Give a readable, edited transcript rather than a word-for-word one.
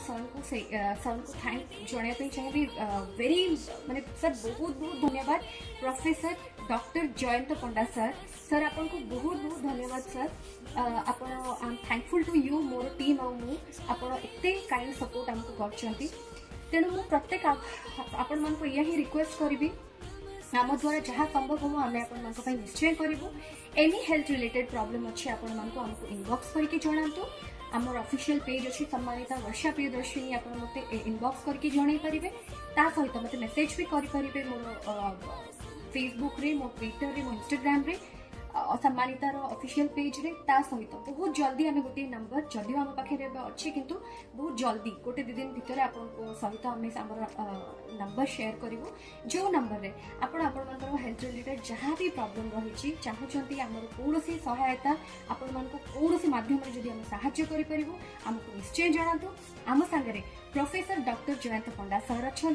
Sir को thank जनाया चाहिए very माने सर बहुत बहुत धन्यवाद professor doctor Jayant Panda sir sir आपन को बहुत बहुत धन्यवाद सर आपन I am thankful to you मोर टीम और मु आपन एते काइंड सपोर्ट हमको करछंती तेणु मु प्रत्येक आपण मन को यही रिक्वेस्ट करी आम द्वारा जहाँ संभव हम आम आप निश्चय करूँ एनी हेल्थ रिलेटेड प्रॉब्लम अच्छे आपण मानक आमको इनबॉक्स करके जनातु आमर ऑफिशियल पेज अच्छी सम्मानिता वर्षा प्रियदर्शिनी आप मते इनबॉक्स करके जन पारे सहित मत मेसेज भी करेंगे मोर फेसबुक रे मो ट्विटर रे मो इंस्टाग्राम रे सम्मानितार ऑफिशियल पेज रे सहित बहुत जल्दी आम गोटे नंबर जदिव आम पाखे अच्छे किंतु बहुत जल्दी गोटे दि दिन भितर आप सहित आम नंबर शेयर करूँ जो नंबर रे आपण हेल्थ रिलेटेड जहाँ भी प्रॉब्लम रही चाहते आमर कौन सहायता आपण मानक कौन माध्यम जदि आम साहाय्य करूँ आमको निश्चय जनातु आम सांगे professor doctor Jayant Panda sir अच्छा।